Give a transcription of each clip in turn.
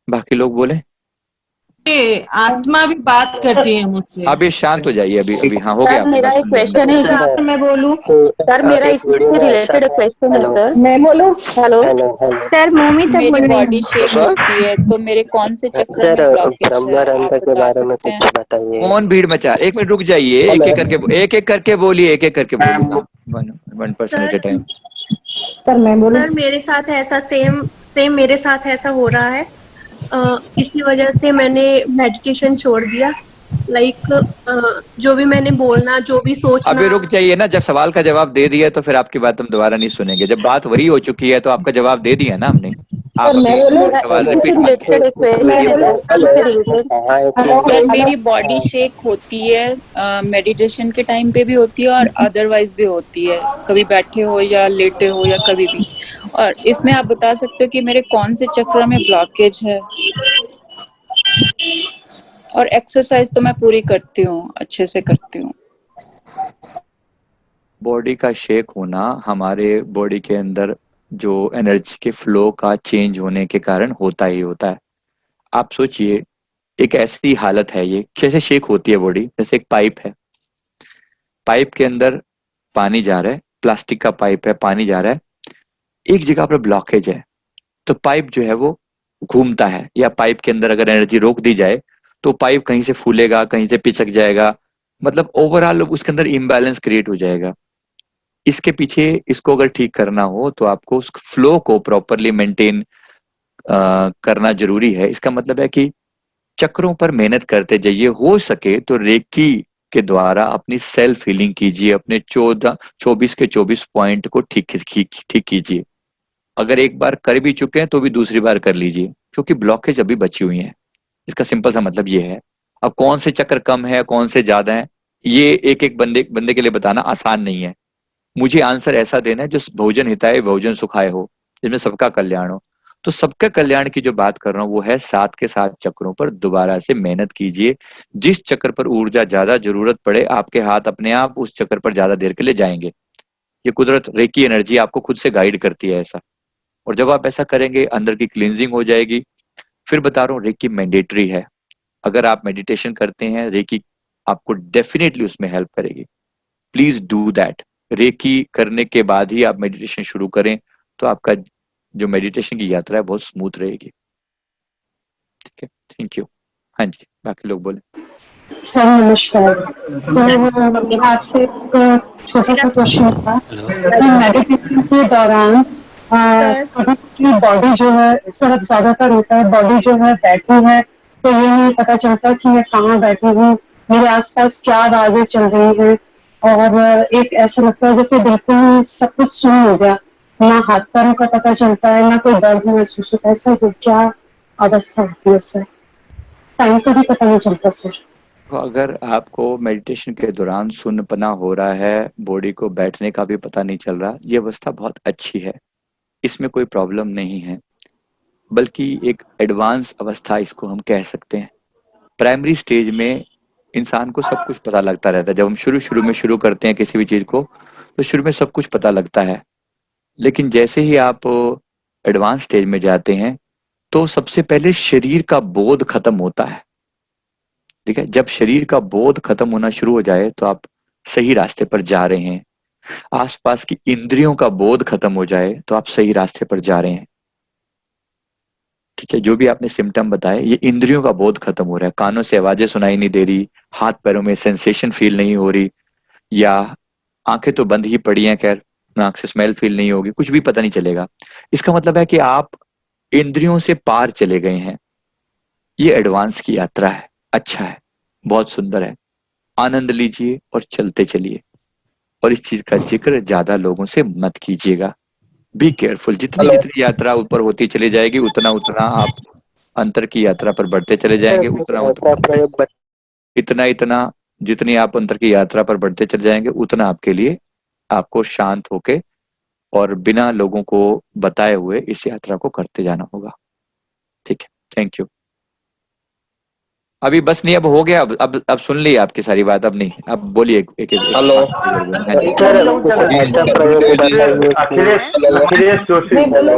बाकी लोग बोले। ये आत्मा भी बात करती है मुझसे। अभी शांत हो जाइए, अभी अभी हाँ हो गया सर आपकी मेरा बात एक सुन लिया क्वेश्चन है हमने। सर। मैं बोलूं? सर मेरा इससे रिलेटेड एक क्वेश्चन है सर। मैं बोलूं? हेलो सर मोमी तक मेरी बोल रही बॉडी हूँ। शेक होती है, तो मेरे कौन से चक्र में ब्लॉकेज है आप बता सकते हैं? कौन भीड़ मचा, एक मिनट रुक जाइए, एक एक करके बोलिए, एक एक करके बोलिए, हाँ, one one person at A sir time. Sir मैं बोलूं? सर मेरे साथ ऐसा सेम सेम मेरे साथ ऐसा हो रहा है। इसी वजह से मैंने मेडिटेशन छोड़ दिया। लाइक जो भी मैंने बोलना, जो भी सोचना। अभी रुक जाइए ना, जब सवाल का जवाब दे दिया तो फिर आपकी बात हम दोबारा नहीं सुनेंगे। जब बात वही हो चुकी है तो आपका जवाब दे दिया ना हमने। आप सर मैं अभी बोलूं? मेरा सवाल इसी से रिपीट मत रिलेटेड एक कीजिए। क्वेश्चन है सर, इसी से रिलेटेड। सर मेरी बॉडी शेक होती है, मेडिटेशन के टाइम पे भी होती है और अदरवाइज भी होती है, कभी बैठे हो या लेटे हो या कभी भी। और इसमें आप बता सकते हो कि मेरे कौन से चक्र में ब्लॉकेज है? और एक्सरसाइज तो मैं पूरी करती हूँ, अच्छे से करती हूँ। बॉडी का शेक होना हमारे बॉडी के अंदर जो एनर्जी के फ्लो का चेंज होने के कारण होता ही होता है। आप सोचिए, एक ऐसी हालत है ये, कैसे शेक होती है बॉडी, जैसे एक पाइप है, पाइप के अंदर पानी जा रहा है, प्लास्टिक का पाइप है, पानी जा रहा है, एक जगह पर ब्लॉकेज है, तो पाइप जो है वो घूमता है, या पाइप के अंदर अगर एनर्जी रोक दी जाए तो पाइप कहीं से फूलेगा, कहीं से पिचक जाएगा, मतलब ओवरऑल उसके अंदर इम्बैलेंस क्रिएट हो जाएगा। इसके पीछे, इसको अगर ठीक करना हो तो आपको उस फ्लो को प्रॉपरली मेंटेन करना जरूरी है। इसका मतलब है कि चक्रों पर मेहनत करते जाइए, हो सके तो रेकी के द्वारा अपनी सेल्फ हीलिंग कीजिए, अपने 24 के 24 पॉइंट को ठीक ठीक ठीक कीजिए। अगर एक बार कर भी चुके हैं तो भी दूसरी बार कर लीजिए, क्योंकि ब्लॉकेज अभी बची हुई है। इसका सिंपल सा मतलब ये है। अब कौन से चक्र कम है, कौन से ज्यादा है, ये एक एक बंदे बंदे के लिए बताना आसान नहीं है। मुझे आंसर ऐसा देना है जो बहुजन हिताय बहुजन सुखाय हो, जिसमें सबका कल्याण हो। तो सबके कल्याण की जो बात कर रहा हूं वो है, सात के सात चक्रों पर दोबारा से मेहनत कीजिए। जिस चक्र पर ऊर्जा ज्यादा जरूरत पड़े, आपके हाथ अपने आप उस चक्र पर ज्यादा देर के लिए जाएंगे। ये कुदरत, रेकी एनर्जी आपको खुद से गाइड करती है ऐसा। और जब आप ऐसा करेंगे, अंदर की क्लींजिंग हो जाएगी। फिर बता रहा हूँ, रेकी मैंडेटरी है। अगर आप मेडिटेशन करते हैं, रेकी आपको डेफिनेटली उसमें हेल्प करेगी। Please do that. रेकी करने के बाद ही आप मेडिटेशन शुरू करें, तो आपका जो मेडिटेशन की यात्रा है बहुत स्मूथ रहेगी। ठीक है, थैंक यू। हाँ जी, बाकी लोग बोले। सर नमस्कार। तो मेरा आपसे एक छोटा सा क्वेश्चन था कि मेडिटेशन के दौरान कभी की बॉडी जो है, सर अब ज्यादातर होता है बॉडी जो है बैठी है, तो ये नहीं पता चलता कि मैं कहाँ बैठी हूँ, मेरे आसपास क्या आवाजें चल रही हैं, और एक ऐसा लगता है जैसे बिल्कुल सब कुछ सुन हो गया, ना हाथ पैरों का पता चलता है, ना कोई दर्द महसूस होता है। सर ये क्या अवस्था होती है सर? टाइम का भी पता नहीं चलता सर। तो अगर आपको मेडिटेशन के दौरान सुन्नपना हो रहा है, बॉडी को बैठने का भी पता नहीं चल रहा, ये अवस्था बहुत अच्छी है, इसमें कोई प्रॉब्लम नहीं है। बल्कि एक एडवांस अवस्था इसको हम कह सकते हैं। प्राइमरी स्टेज में इंसान को सब कुछ पता लगता रहता है। जब हम शुरू शुरू में शुरू करते हैं किसी भी चीज को, तो शुरू में सब कुछ पता लगता है। लेकिन जैसे ही आप एडवांस स्टेज में जाते हैं, तो सबसे पहले शरीर का बोध खत्म होता है। ठीक है, जब शरीर का बोध खत्म होना शुरू हो जाए तो आप सही रास्ते पर जा रहे हैं। आसपास की इंद्रियों का बोध खत्म हो जाए तो आप सही रास्ते पर जा रहे हैं। ठीक है, जो भी आपने सिम्टम बताए, ये इंद्रियों का बोध खत्म हो रहा है। कानों से आवाजें सुनाई नहीं दे रही, हाथ पैरों में सेंसेशन फील नहीं हो रही, या आंखें तो बंद ही पड़ी हैं, खैर नाक से स्मेल फील नहीं होगी, कुछ भी पता नहीं चलेगा। इसका मतलब है कि आप इंद्रियों से पार चले गए हैं। ये एडवांस की यात्रा है, अच्छा है, बहुत सुंदर है। आनंद लीजिए और चलते चलिए। और इस चीज का जिक्र ज्यादा लोगों से मत कीजिएगा। Be careful. जितनी जितनी यात्रा ऊपर होती चली जाएगी, उतना उतना आप अंतर की यात्रा पर बढ़ते चले जाएंगे, उतना उतना इतना इतना जितनी आप अंतर की यात्रा पर बढ़ते चले जाएंगे, उतना आपके लिए, आपको शांत होके और बिना लोगों को बताए हुए इस यात्रा को करते जाना होगा। ठीक है, थैंक यू। अभी बस नहीं, अब हो गया, अब सुन ली आपकी सारी बात, अब नहीं, अब बोलिए एक हेलो हाँ जी। सर कुछ ऐसा प्रयोग बताइए कि Akhilesh Joshi hello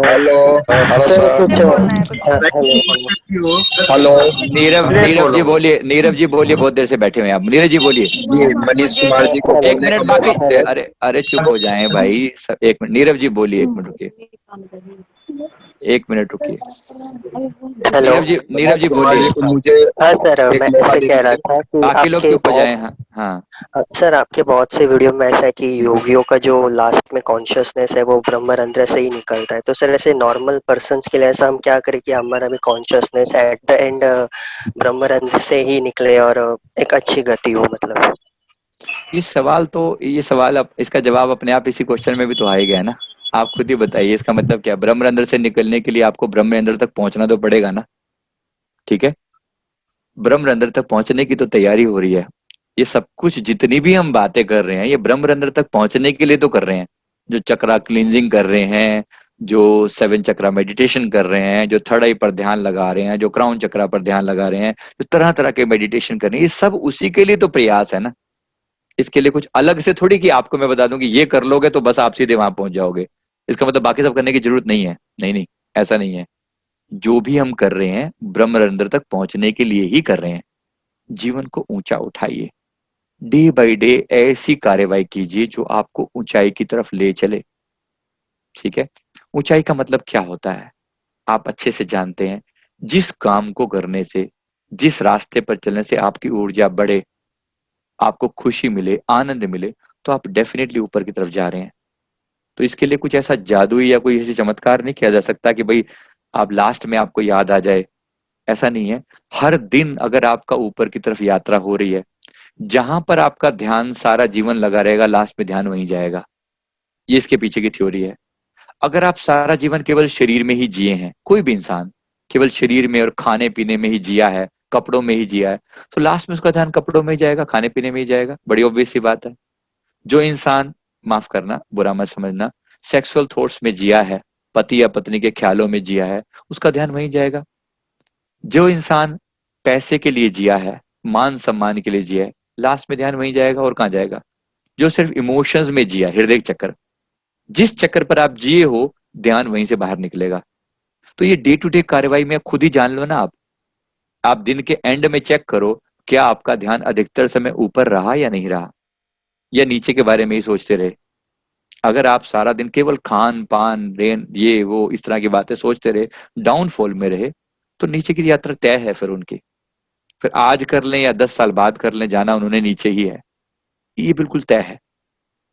hello sir sir. कुछ हेलो नीरव नीरव जी बोलिए, नीरव जी बोलिए, बहुत देर से बैठे हुए हैं आप, नीरव जी बोलिए। जी मनीष कुमार जी को एक बोलने मिनट का बाकी, मौका। अरे अरे चुप हो जाएं भाई सब, एक मिनट नीरव जी बोलिए, एक मिनट रुकिए, एक मिनट रुकिए। हेलो। नीरव जी कुमार जी बोलिए। को मुझे हाँ सर, एक मैं मौका ऐसे दे कह रहा दीजिए। था कि बाकी लोग आपके चुप हो बहुत जाएं। हाँ हाँ। सर आपके बहुत से वीडियो में ऐसा है कि योगियों का जो लास्ट में कॉन्शियसनेस है वो ब्रह्मरंध्र से ही निकलता है, तो सर ऐसे नॉर्मल पर्सन्स के लिए ऐसा हम क्या करें कि हमारा भी कॉन्शियसनेस एट द एंड ब्रह्मरंध्र से ही निकले और एक अच्छी गति हो, मतलब। ये सवाल इसका जवाब अपने आप इसी क्वेश्चन में भी तो आ ही गया ना। आप खुद ही बताइए इसका मतलब क्या। ब्रह्मरंध्र से निकलने के लिए आपको ब्रह्मरंध्र तक पहुंचना तो पड़ेगा ना, ठीक है। ब्रह्मरंध्र तक पहुंचने की तो तैयारी हो रही है। ये सब कुछ जितनी भी हम बातें कर रहे हैं ये ब्रह्मरंध्र तक पहुंचने के लिए तो कर रहे हैं। जो चक्रा क्लींजिंग कर रहे हैं, जो 7 चक्रा मेडिटेशन कर रहे हैं, जो थर्ड आई पर ध्यान लगा रहे हैं, जो क्राउन चक्रा पर ध्यान लगा रहे हैं, जो तरह तरह के मेडिटेशन कर रहे हैं, ये सब उसी के लिए तो प्रयास है ना। इसके लिए कुछ अलग से थोड़ी कि आपको मैं बता दूं कि ये कर लोगे तो बस आप सीधे वहां पहुंच जाओगे, इसका मतलब बाकी सब करने की जरूरत नहीं है। नहीं नहीं, ऐसा नहीं है। जो भी हम कर रहे हैं ब्रह्मरंध्र तक पहुंचने के लिए ही कर रहे हैं। जीवन को ऊंचा उठाइए, डे बाय डे ऐसी कार्यवाही कीजिए जो आपको ऊंचाई की तरफ ले चले, ठीक है। ऊंचाई का मतलब क्या होता है आप अच्छे से जानते हैं। जिस काम को करने से, जिस रास्ते पर चलने से आपकी ऊर्जा बढ़े, आपको खुशी मिले, आनंद मिले, तो आप डेफिनेटली ऊपर की तरफ जा रहे हैं। तो इसके लिए कुछ ऐसा जादुई या कोई ऐसी चमत्कार नहीं किया जा सकता कि भाई आप लास्ट में आपको याद आ जाए, ऐसा नहीं है। हर दिन अगर आपका ऊपर की तरफ यात्रा हो रही है, जहां पर आपका ध्यान सारा जीवन लगा रहेगा लास्ट में ध्यान वहीं जाएगा। ये इसके पीछे की थ्योरी है। अगर आप सारा जीवन केवल शरीर में ही जिए हैं, कोई भी इंसान केवल शरीर में और खाने पीने में ही जिया है, कपड़ों में ही जिया है, तो लास्ट में उसका ध्यान कपड़ों में ही जाएगा, खाने पीने में ही जाएगा। बड़ी ऑब्वियस सी बात है। जो इंसान, माफ करना बुरा मत समझना, सेक्सुअल थॉट्स में जिया है, पति या पत्नी के ख्यालों में जिया है, उसका ध्यान वहीं जाएगा। जो इंसान पैसे के लिए जिया है, मान सम्मान के लिए जिया है, लास्ट में ध्यान वहीं जाएगा। और कहाँ जाएगा? जो सिर्फ इमोशंस में जिया, हृदय चक्र, जिस चक्कर पर आप जिए हो, ध्यान वहीं से बाहर निकलेगा। तो ये डे टू डे कार्रवाई में खुद ही जान लो ना। आप दिन के एंड में चेक करो, क्या आपका ध्यान अधिकतर समय ऊपर रहा या नहीं रहा, या नीचे के बारे में ही सोचते रहे। अगर आप सारा दिन केवल खान पान रेन ये वो इस तरह की बातें सोचते रहे, डाउनफॉल में रहे, तो नीचे की यात्रा तय है फिर उनकी। फिर आज कर लें या 10 साल बाद कर लें, जाना उन्होंने नीचे ही है, ये बिल्कुल तय है।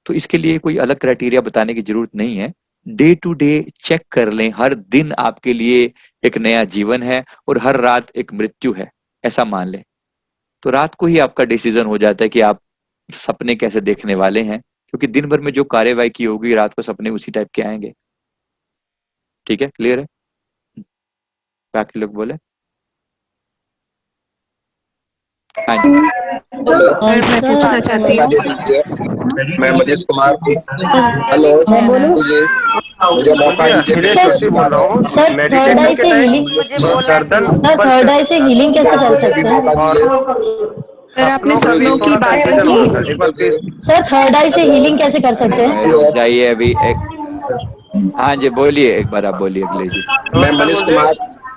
तो इसके लिए कोई अलग क्राइटेरिया बताने की जरूरत नहीं है। डे टू डे चेक कर लें, हर दिन आपके लिए एक नया जीवन है और हर रात एक मृत्यु है, ऐसा मान लें। तो रात को ही आपका डिसीजन हो जाता है कि आप सपने कैसे देखने वाले हैं, क्योंकि दिन भर में जो कार्यवाही की होगी रात को सपने उसी टाइप के आएंगे। ठीक है, क्लियर है? बाकी लोग बोले। हाँ जी। सर मैं पूछना चाहती मौका हूँ। दे दीजिए। मैं मनीष कुमार जी। हेलो मुझे मौका दीजिए। सर थर्ड आई से हीलिंग थर्ड आई से हीलिंग कैसे कर सकते हैं? सर आपने सपनों की बातें की। सर थर्ड आई से हीलिंग कैसे कर सकते हैं? रुक जाइए अभी एक। हाँ जी बोलिए, एक बार आप बोलिए अगले जी। मैं मनीष कुमार।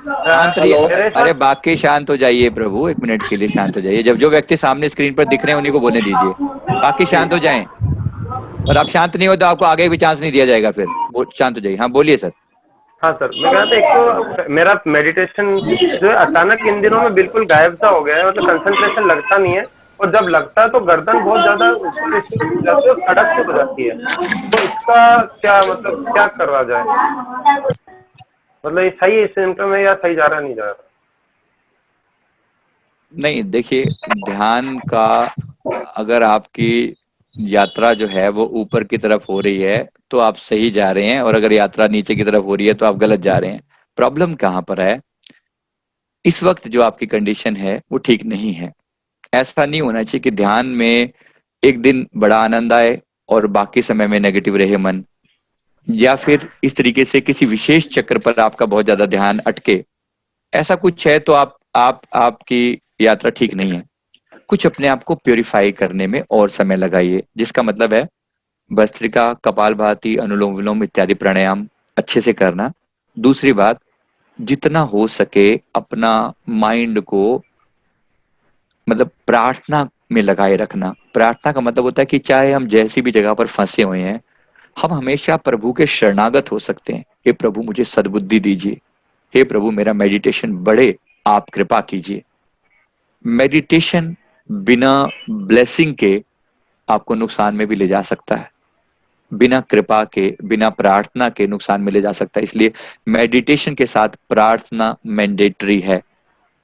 शांत रहिए, अरे बाकी शांत हो जाइए प्रभु, एक मिनट के लिए शांत हो जाइए। जब जो व्यक्ति सामने स्क्रीन पर दिख रहे हैं उन्हीं को बोलने दीजिए, बाकी शांत हो जाएं। और आप शांत नहीं हो तो आपको आगे भी चांस नहीं दिया जाएगा फिर। शांत हो जाइए। हाँ बोलिए सर। हाँ सर, मैं कह रहा था एक तो मेरा मेडिटेशन जो है अचानक इन दिनों में बिल्कुल गायब सा हो गया है, मतलब कंसंट्रेशन लगता नहीं है, और जब लगता है तो गर्दन बहुत ज्यादा ऊपर नीचे हो जाती है और सड़क से हो जाती है। तो इसका क्या मतलब, क्या करवा जाए? मतलब ये सही सिम्टम है या सही जा रहा नहीं जा रहा? नहीं देखिए, ध्यान का अगर आपकी यात्रा जो है वो ऊपर की तरफ हो रही है तो आप सही जा रहे हैं, और अगर यात्रा नीचे की तरफ हो रही है तो आप गलत जा रहे हैं। प्रॉब्लम कहाँ पर है? इस वक्त जो आपकी कंडीशन है वो ठीक नहीं है। ऐसा नहीं होना चाहिए कि ध्यान में एक दिन बड़ा आनंद आए और बाकी समय में नेगेटिव रहे मन, या फिर इस तरीके से किसी विशेष चक्र पर आपका बहुत ज्यादा ध्यान अटके। ऐसा कुछ है तो आप आपकी यात्रा ठीक नहीं है। कुछ अपने आप को प्योरीफाई करने में और समय लगाइए, जिसका मतलब है भस्त्रिका, कपालभाति, अनुलोम विलोम इत्यादि प्राणायाम अच्छे से करना। दूसरी बात, जितना हो सके अपना माइंड को मतलब प्रार्थना में लगाए रखना। प्रार्थना का मतलब होता है कि चाहे हम जैसी भी जगह पर फंसे हुए हैं, हम हमेशा प्रभु के शरणागत हो सकते हैं। हे प्रभु मुझे सद्बुद्धि दीजिए, हे प्रभु मेरा मेडिटेशन बढ़े, आप कृपा कीजिए। मेडिटेशन बिना ब्लेसिंग के आपको नुकसान में भी ले जा सकता है, बिना कृपा के, बिना प्रार्थना के नुकसान में ले जा सकता है। इसलिए मेडिटेशन के साथ प्रार्थना मैंडेटरी है।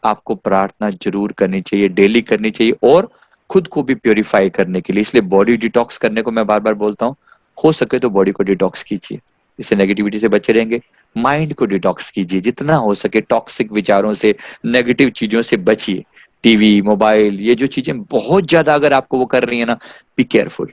आपको प्रार्थना जरूर करनी चाहिए, डेली करनी चाहिए, और खुद को भी प्योरीफाई करने के लिए। इसलिए बॉडी डिटॉक्स करने को मैं बार बार बोलता हूँ, हो सके तो बॉडी को डिटॉक्स कीजिए, इससे नेगेटिविटी से बचे रहेंगे। माइंड को डिटॉक्स कीजिए, जितना हो सके टॉक्सिक विचारों से, नेगेटिव चीजों से बचिए। टीवी, मोबाइल, ये जो चीजें बहुत ज्यादा अगर आपको वो कर रही है ना, बी केयरफुल।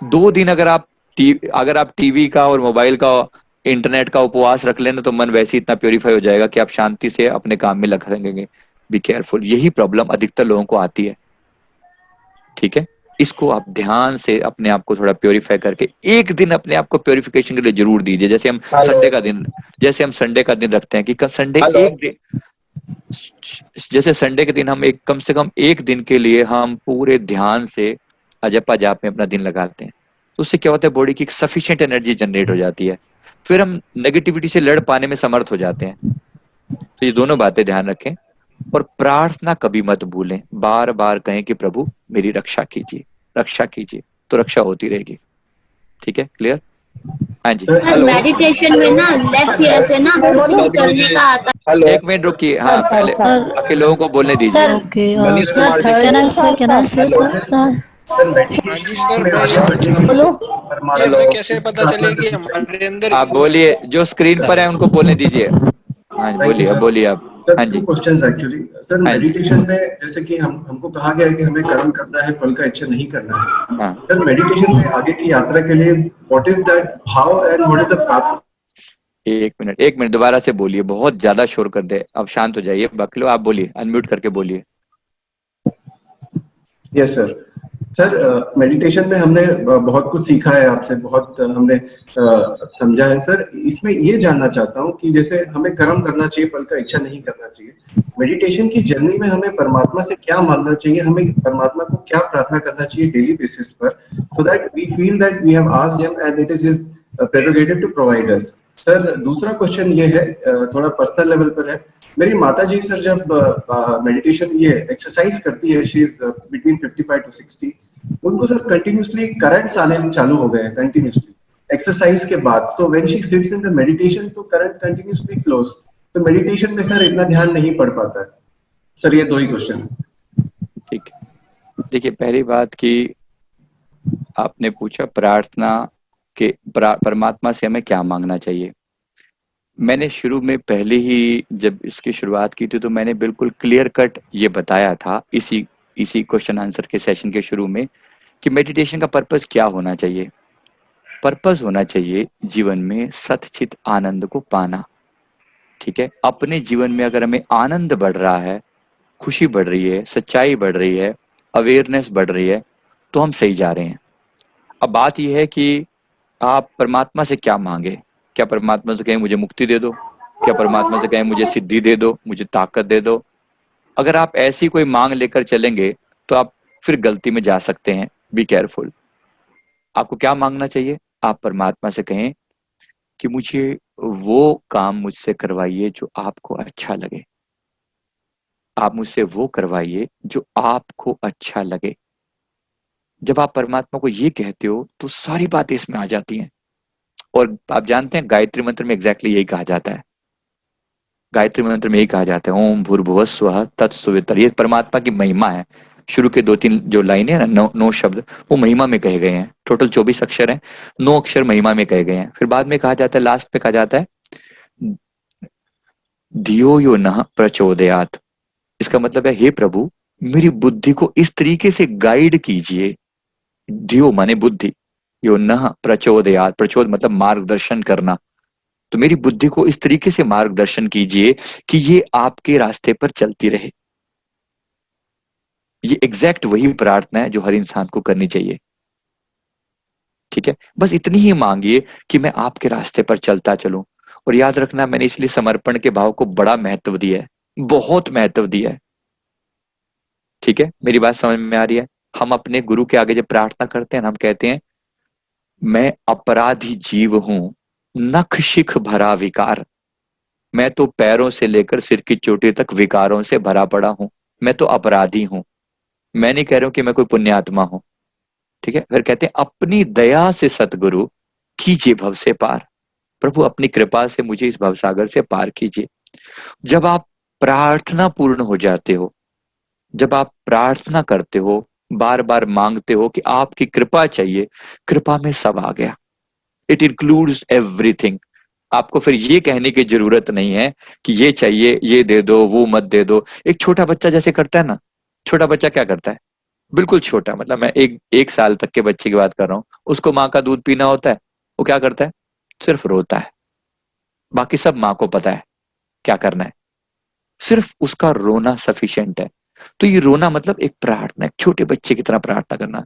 2 दिन अगर आप टीवी का और मोबाइल का, इंटरनेट का उपवास रख लेना, तो मन वैसे ही इतना प्योरीफाई हो जाएगा कि आप शांति से अपने काम में लग सकेंगे। Be careful. यही प्रॉब्लम अधिकतर लोगों को आती है। ठीक है, इसको आप ध्यान से अपने आप को थोड़ा प्योरीफाई करके एक दिन अपने आप को प्योरीफिकेशन के लिए जरूर दीजिए। जैसे हम संडे का दिन रखते हैं कि संडे एक दिन, जैसे संडे के दिन हम कम से कम एक दिन के लिए हम पूरे ध्यान से अजपा जाप में अपना दिन लगाते हैं, तो उससे क्या होता है, बॉडी की सफिशिएंट एनर्जी जनरेट हो जाती है, फिर हम नेगेटिविटी से लड़ पाने में समर्थ हो जाते हैं। तो ये दोनों बातें ध्यान रखें, और प्रार्थना कभी मत भूलें। बार बार कहें कि प्रभु मेरी रक्षा कीजिए, रक्षा कीजिए, तो रक्षा होती रहेगी। ठीक है, क्लियर? हाँ जी। मेडिटेशन में ना लेफ्ट ईयर से ना करने का आता है। एक मिनट रुकिए, हाँ पहले आपके लोगों को बोलने दीजिए। कैसे पता चलेगी हमारे अंदर? आप बोलिए, जो स्क्रीन पर है उनको बोलने दीजिए। हाँ बोलिए, अब बोलिए आप। हाँ जी। क्वेश्चंस एक्चुअली सर, मेडिटेशन में जैसे कि हमको कहा गया है कि हमें कर्म करना है, फल का इच्छा नहीं करना है। हाँ। सर मेडिटेशन में आगे की यात्रा के लिए what is that, how and what is the path? एक मिनट दोबारा से बोलिए, बहुत ज्यादा शोर कर दे। अब शांत हो जाइए। बकलो आप बोलिए, अनम्यूट करके बोलिए। Yes sir. सर मेडिटेशन में हमने बहुत कुछ सीखा है आपसे, बहुत हमने समझा है सर। इसमें ये जानना चाहता हूँ कि जैसे हमें कर्म करना चाहिए, फल का इच्छा नहीं करना चाहिए। मेडिटेशन की जर्नी में हमें परमात्मा से क्या मांगना चाहिए, हमें परमात्मा को क्या प्रार्थना करना चाहिए डेली बेसिस पर, so that we feel that we have asked him and it is his prerogative to provide us. Sir दूसरा क्वेश्चन ये है, थोड़ा पर्सनल लेवल पर है। मेरी माताजी सर जब मेडिटेशन ये एक्सरसाइज करती है, शी इज बिटवीन 55 to 60, उनको सर कंटिन्यूसली करंट्स आने चालू हो गए हैं कंटिन्यूसली एक्सरसाइज के बाद। So when she sits in the meditation तो करंट कंटिन्यूसली फ्लोज। तो मेडिटेशन में सर इतना ध्यान नहीं पड़ पाता है सर। ये 2 ही क्वेश्चन। ठीक है, देखिए पहली बात कि आपने पूछा प्रार्थना के परमात्मा से हमें क्या मांगना चाहिए। मैंने शुरू में पहले ही जब इसकी शुरुआत की थी तो मैंने बिल्कुल क्लियर कट ये बताया था इसी क्वेश्चन आंसर के सेशन के शुरू में कि मेडिटेशन का पर्पस क्या होना चाहिए। पर्पस होना चाहिए जीवन में सतचित आनंद को पाना। ठीक है, अपने जीवन में अगर हमें आनंद बढ़ रहा है, खुशी बढ़ रही है, सच्चाई बढ़ रही है, अवेयरनेस बढ़ रही है, तो हम सही जा रहे हैं। अब बात यह है कि आप परमात्मा से क्या मांगे। क्या परमात्मा से कहें मुझे मुक्ति दे दो, क्या परमात्मा से कहें मुझे सिद्धि दे दो, मुझे ताकत दे दो। अगर आप ऐसी कोई मांग लेकर चलेंगे तो आप फिर गलती में जा सकते हैं। Be careful. आपको क्या मांगना चाहिए, आप परमात्मा से कहें कि मुझे वो काम मुझसे करवाइए जो आपको अच्छा लगे। आप मुझसे वो करवाइए जो आपको अच्छा लगे। जब आप परमात्मा को ये कहते हो तो सारी बातें इसमें आ जाती हैं। और आप जानते हैं गायत्री मंत्र में एग्जैक्टली यही कहा जाता है। गायत्री मंत्र में यही कहा जाता है, ओम भूर्भुवः स्वः तत्सवितुर्वरेण्यं। ये परमात्मा की महिमा है। शुरू के 2-3 जो लाइनें हैं ना, 9 शब्द, वो महिमा में कहे गए हैं। टोटल 24 अक्षर हैं, 9 अक्षर महिमा में कहे गए हैं। फिर बाद में कहा जाता है, लास्ट पे कहा जाता है धियो यो नः प्रचोदयात्। इसका मतलब है, हे प्रभु मेरी बुद्धि को इस तरीके से गाइड कीजिए। धियो माने बुद्धि, यो नः प्रचोदयात्, प्रचोद मतलब मार्गदर्शन करना। तो मेरी बुद्धि को इस तरीके से मार्गदर्शन कीजिए कि ये आपके रास्ते पर चलती रहे। ये एग्जैक्ट वही प्रार्थना है जो हर इंसान को करनी चाहिए। ठीक है, बस इतनी ही मांगिए कि मैं आपके रास्ते पर चलता चलूं। और याद रखना, मैंने इसलिए समर्पण के भाव को बड़ा महत्व दिया है, बहुत महत्व दिया है। ठीक है, मेरी बात समझ में आ रही है? हम अपने गुरु के आगे जब प्रार्थना करते हैं, हम कहते हैं मैं अपराधी जीव हूं, नख शिख भरा विकार। मैं तो पैरों से लेकर सिर की चोटी तक विकारों से भरा पड़ा हूं। मैं तो अपराधी हूं। मैं नहीं कह रहा हूं कि मैं कोई पुण्यात्मा हूं। ठीक है, फिर कहते हैं अपनी दया से सतगुरु कीजिए भव से पार। प्रभु अपनी कृपा से मुझे इस भवसागर से पार कीजिए। जब आप प्रार्थना पूर्ण हो जाते हो, जब आप प्रार्थना करते हो, बार बार मांगते हो कि आपकी कृपा चाहिए, कृपा में सब आ गया। It includes everything. आपको फिर ये कहने की जरूरत नहीं है कि ये चाहिए, ये दे दो, वो मत दे दो। एक छोटा बच्चा जैसे करता है ना, छोटा बच्चा क्या करता है, बिल्कुल छोटा, मतलब मैं एक साल तक के बच्चे की बात कर रहा हूं, उसको माँ का दूध पीना होता है, वो क्या करता है, सिर्फ रोता है। बाकी सब माँ को पता है क्या करना है, सिर्फ उसका रोना सफिशिएंट है। तो ये रोना मतलब एक प्रार्थना, एक छोटे बच्चे की तरह प्रार्थना करना।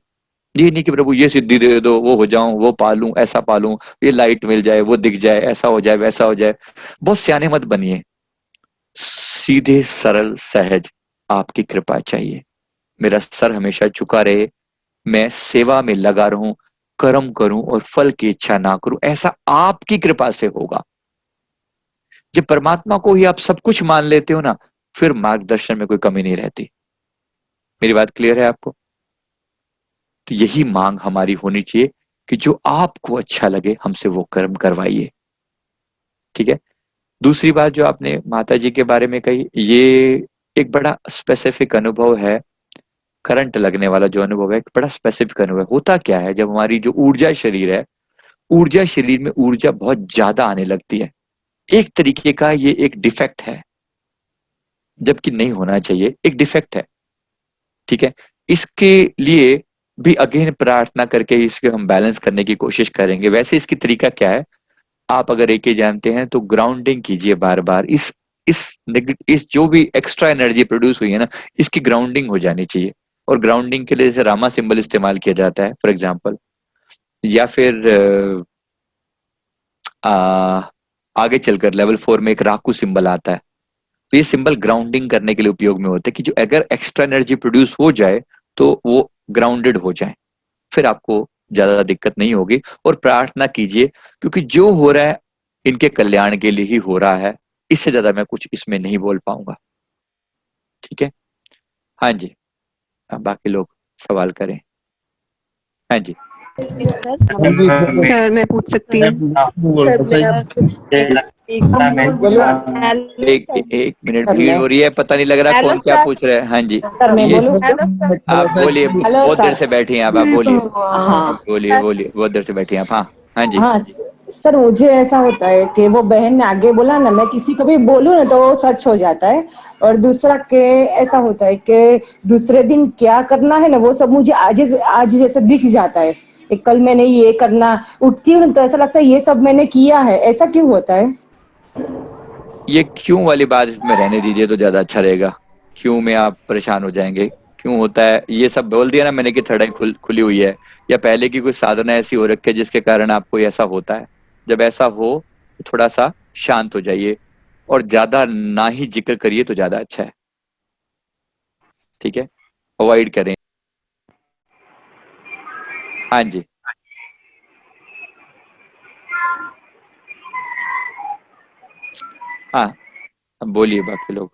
ये नहीं कि प्रभु ये सिद्धि दे दो, वो हो जाऊं, वो पालूं, ऐसा पालूं, ये लाइट मिल जाए, वो दिख जाए, ऐसा हो जाए, वैसा हो जाए। बहुत सियाने मत बनिए, सीधे सरल सहज आपकी कृपा चाहिए। मेरा सर हमेशा झुका रहे, मैं सेवा में लगा रहूं, कर्म करूं और फल की इच्छा ना करूं, ऐसा आपकी कृपा से होगा। जब परमात्मा को ही आप सब कुछ मान लेते हो ना, फिर मार्गदर्शन में कोई कमी नहीं रहती। मेरी बात क्लियर है आपको? तो यही मांग हमारी होनी चाहिए कि जो आपको अच्छा लगे हमसे वो कर्म करवाइए। ठीक है, दूसरी बात जो आपने माता जी के बारे में कही, ये एक बड़ा स्पेसिफिक अनुभव है। करंट लगने वाला जो अनुभव है, एक बड़ा स्पेसिफिक अनुभव। होता क्या है, जब हमारी जो ऊर्जा शरीर है, ऊर्जा शरीर में ऊर्जा बहुत ज्यादा आने लगती है। एक तरीके का ये एक डिफेक्ट है, जबकि नहीं होना चाहिए, एक डिफेक्ट है। ठीक है, इसके लिए भी अगेन प्रार्थना करके इसके हम बैलेंस करने की कोशिश करेंगे। वैसे इसकी तरीका क्या है, आप अगर एक ही जानते हैं तो ग्राउंडिंग कीजिए बार बार। इस जो भी एक्स्ट्रा एनर्जी प्रोड्यूस हुई है ना, इसकी ग्राउंडिंग हो जानी चाहिए। और ग्राउंडिंग के लिए जैसे रामा सिंबल इस्तेमाल किया जाता है फॉर एग्जाम्पल, या फिर आगे चलकर लेवल 4 में एक राकू सिंबल आता है। तो ये सिंबल ग्राउंडिंग करने के लिए उपयोग में होते हैं कि जो अगर एक्स्ट्रा एनर्जी प्रोड्यूस हो जाए तो वो ग्राउंडेड हो जाए, फिर आपको ज्यादा दिक्कत नहीं होगी। और प्रार्थना कीजिए, क्योंकि जो हो रहा है इनके कल्याण के लिए ही हो रहा है। इससे ज्यादा मैं कुछ इसमें नहीं बोल पाऊंगा। ठीक है, हाँ जी, अब बाकी लोग सवाल करें। हाँ जी सर मैं पूछ सकती हूँ? एक मिनट, भीड़ हो रही है, पता नहीं लग रहा कौन क्या पूछ रहे हैं। हाँ जी, आप बोलिए, बहुत देर से बैठी हैं आप बोलिए। बोलिए बोलिए, बहुत देर से बैठी हैं आप। हाँ हाँ जी। हाँ सर, मुझे ऐसा होता है कि वो बहन ने आगे बोला ना, मैं किसी को भी बोलूँ ना तो वो सच हो जाता है। और दूसरा के ऐसा होता है कि दूसरे दिन क्या करना है ना, वो सब मुझे आज जैसे दिख जाता है कि कल मैंने ये करना, उठती हूँ तो ऐसा लगता है ये सब मैंने किया है। ऐसा क्यों होता है? ये क्यों वाली बात इसमें रहने दीजिए तो ज्यादा अच्छा रहेगा। क्यों में आप परेशान हो जाएंगे। क्यों होता है ये सब बोल दिया ना मैंने कि थर्ड आई खुली हुई है, या पहले की कोई साधना ऐसी हो रखी है जिसके कारण आपको ऐसा होता है। जब ऐसा हो तो थोड़ा सा शांत हो जाइए और ज्यादा ना ही जिक्र करिए तो ज्यादा अच्छा है। ठीक है, अवॉइड करें। हाँ जी, हाँ अब बोलिए बाकी लोग।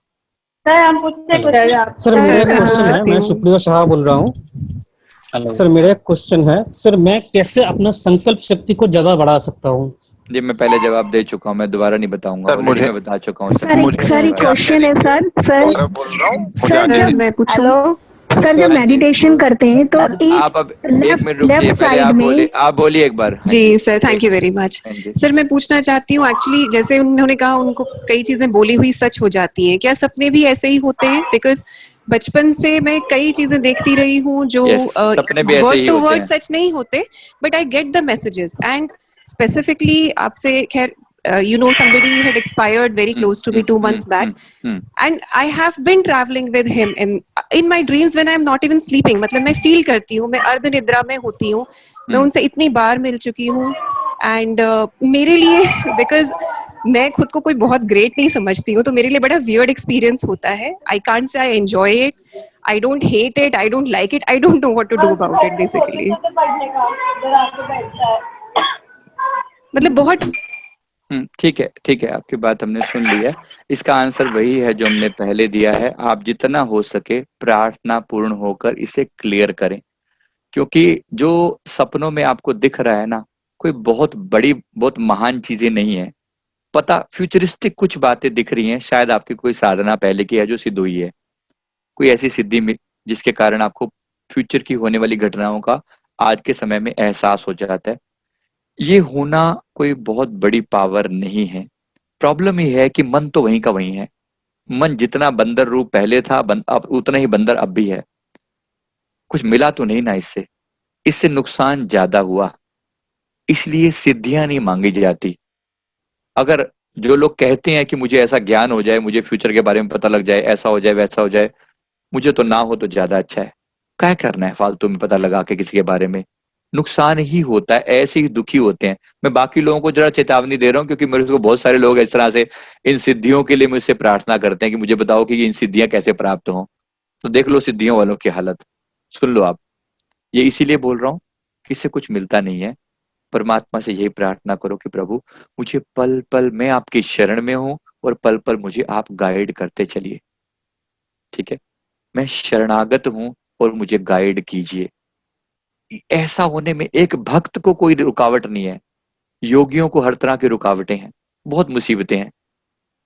सर मेरा एक क्वेश्चन है, मैं सुप्रियो शाह बोल रहा हूँ। सर मेरा एक क्वेश्चन है, सर मैं कैसे अपना संकल्प शक्ति को ज्यादा बढ़ा सकता हूँ? जी मैं पहले जवाब दे चुका हूँ, मैं दोबारा नहीं बताऊंगा, ऑलरेडी मैं बता चुका हूँ। सर क्वेश्चन है सर जब जब मेडिटेशन करते हैं तो आप अब एक मिनट रुकिए, पहले आप बोलिए एक बार। जी sir, thank you very much. Sir मैं पूछना चाहती हूँ, एक्चुअली जैसे उन्होंने कहा उनको कई चीजें बोली हुई सच हो जाती हैं, क्या सपने भी ऐसे ही होते हैं? बिकॉज बचपन से मैं कई चीजें देखती रही हूँ जो वर्ड टू वर्ड सच नहीं होते, but I get the messages. And specifically आपसे खैर somebody had expired very close to me 2 months back, and I have been traveling with him in my dreams when I am not even sleeping. मतलब मैं feel करती हूँ, मैं अर्ध निद्रा में होती हूँ, मैं उनसे इतनी बार मिल चुकी हूँ, and मेरे लिए because मैं खुद को कोई बहुत ग्रेट नहीं समझती हूँ, तो मेरे लिए बड़ा वियर्ड एक्सपीरियंस होता है. I can't say I enjoy it, I don't hate it, I don't like it, I don't know what to do about it basically. मतलब बहुत ठीक है, आपकी बात हमने सुन ली है. इसका आंसर वही है जो हमने पहले दिया है. आप जितना हो सके प्रार्थना पूर्ण होकर इसे क्लियर करें, क्योंकि जो सपनों में आपको दिख रहा है ना, कोई बहुत बड़ी बहुत महान चीजें नहीं है. पता फ्यूचरिस्टिक कुछ बातें दिख रही हैं, शायद आपकी कोई साधना पहले की है जो सिद्ध हुई है, कोई ऐसी सिद्धि में जिसके कारण आपको फ्यूचर की होने वाली घटनाओं का आज के समय में एहसास हो जाता है. ये होना कोई बहुत बड़ी पावर नहीं है. प्रॉब्लम ये है कि मन तो वहीं का वहीं है. मन जितना बंदर रूप पहले था अब उतना ही बंदर अब भी है. कुछ मिला तो नहीं ना इससे नुकसान ज्यादा हुआ. इसलिए सिद्धियां नहीं मांगी जाती. अगर जो लोग कहते हैं कि मुझे ऐसा ज्ञान हो जाए, मुझे फ्यूचर के बारे में पता लग जाए, ऐसा हो जाए वैसा हो जाए, मुझे तो ना हो तो ज्यादा अच्छा है. क्या करना है फालतू में पता लगा के किसी के बारे में? नुकसान ही होता है, ऐसे ही दुखी होते हैं. मैं बाकी लोगों को जरा चेतावनी दे रहा हूं, क्योंकि मेरे को बहुत सारे लोग इस तरह से इन सिद्धियों के लिए मुझसे प्रार्थना करते हैं कि मुझे बताओ कि इन सिद्धियां कैसे प्राप्त हों. तो देख लो सिद्धियों वालों की हालत, सुन लो आप. ये इसीलिए बोल रहा हूं कि इससे कुछ मिलता नहीं है. परमात्मा से यही प्रार्थना करो कि प्रभु मुझे पल पल मैं आपकी शरण में हूं और पल पल मुझे आप गाइड करते चलिए. ठीक है, मैं शरणागत हूं और मुझे गाइड कीजिए. ऐसा होने में एक भक्त को कोई रुकावट नहीं है. योगियों को हर तरह की रुकावटें हैं, बहुत मुसीबतें हैं.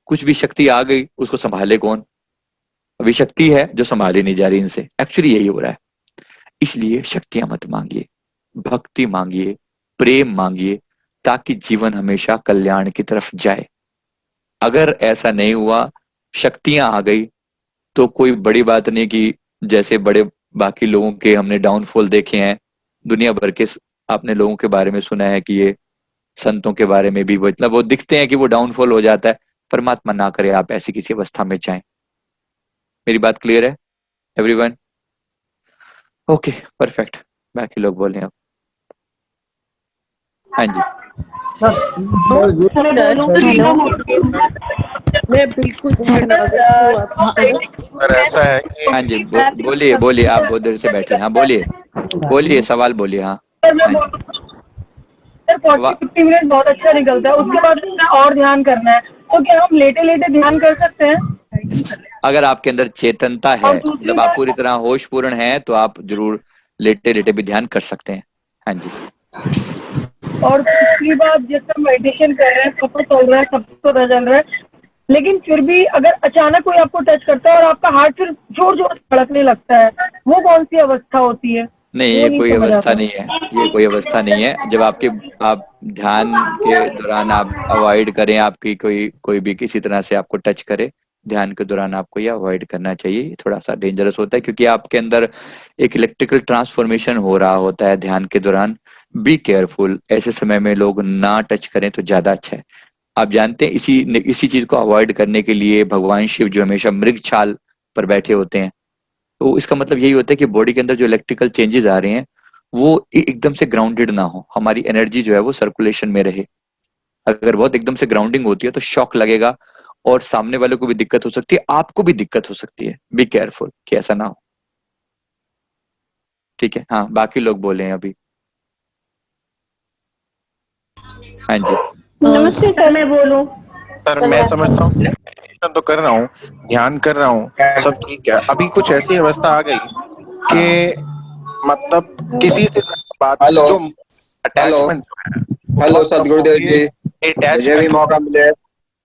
कुछ भी शक्ति आ गई उसको संभाले कौन? अभी शक्ति है जो संभाली नहीं जा रही इनसे. एक्चुअली यही हो रहा है. इसलिए शक्तियां मत मांगिए, भक्ति मांगिए, प्रेम मांगिए, ताकि जीवन हमेशा कल्याण की तरफ जाए. अगर ऐसा नहीं हुआ, शक्तियां आ गई, तो कोई बड़ी बात नहीं कि जैसे बड़े बाकी लोगों के हमने डाउनफॉल देखे हैं दुनिया भर के. आपने लोगों के बारे में सुना है कि ये संतों के बारे में भी मतलब वो दिखते हैं कि वो डाउनफॉल हो जाता है. परमात्मा ना करे आप ऐसी किसी अवस्था में जाएं. मेरी बात क्लियर है एवरीवन? Okay, perfect. बाकी लोग बोले अब. हाँ जी. मैं बिल्कुल ऐसा है कि हाँ जी, बोलिए आप बहुत देर से बैठे. हाँ बोलिए सवाल बोलिए. हाँ सर 40-50 मिनट बहुत अच्छा निकलता है, उसके बाद और ध्यान करना है, तो क्या हम लेटे लेटे ध्यान कर सकते हैं? अगर आपके अंदर चेतनता है, मतलब आप पूरी तरह होशपूर्ण हैं, तो आप जरूर लेटे लेटे भी ध्यान कर सकते हैं. हाँ जी. और दूसरी बात, जैसे मेडिटेशन कर रहे हैं, सब कुछ चल रहा है, सब कुछ पता चल रहा है, लेकिन फिर भी अगर अचानक कोई आपको टच करता है और आपका हार्ट फिर जोर जोर से धड़कने लगता है, वो कौन सी अवस्था होती है? नहीं, ये कोई अवस्था नहीं है. ये कोई अवस्था नहीं है. जब आप ध्यान के दौरान आप अवॉइड करें, आपकी कोई भी किसी तरह से आपको टच करे, ध्यान के दौरान आपको ये अवॉइड करना चाहिए. थोड़ा सा डेंजरस होता है, क्योंकि आपके अंदर एक इलेक्ट्रिकल ट्रांसफॉर्मेशन हो रहा होता है ध्यान के दौरान. Be careful. ऐसे समय में लोग ना टच करें तो ज्यादा अच्छा है. आप जानते हैं इसी चीज को अवॉइड करने के लिए भगवान शिव जो हमेशा मृग छाल पर बैठे होते हैं, तो इसका मतलब यही होता है कि बॉडी के अंदर जो इलेक्ट्रिकल चेंजेस आ रहे हैं वो एकदम से ग्राउंडेड ना हो, हमारी एनर्जी जो है वो सर्कुलेशन में रहे. अगर बहुत एकदम से ग्राउंडिंग होती है तो शॉक लगेगा और सामने वाले को भी दिक्कत हो सकती है, आपको भी दिक्कत हो सकती है. बी केयरफुल कि ऐसा ना हो. ठीक है. हाँ, बाकी लोग बोले हैं अभी. हाँ जी. नमस्ते सर, मैं बोलूं? सर मैं समझता हूँ मेडिटेशन तो कर रहा हूँ, ध्यान कर रहा हूँ, सब ठीक है. अभी कुछ ऐसी अवस्था आ गई कि मतलब किसी से बात जो अटैचमेंट. हेलो सदगुरुदेव जी, मुझे भी मौका मिले.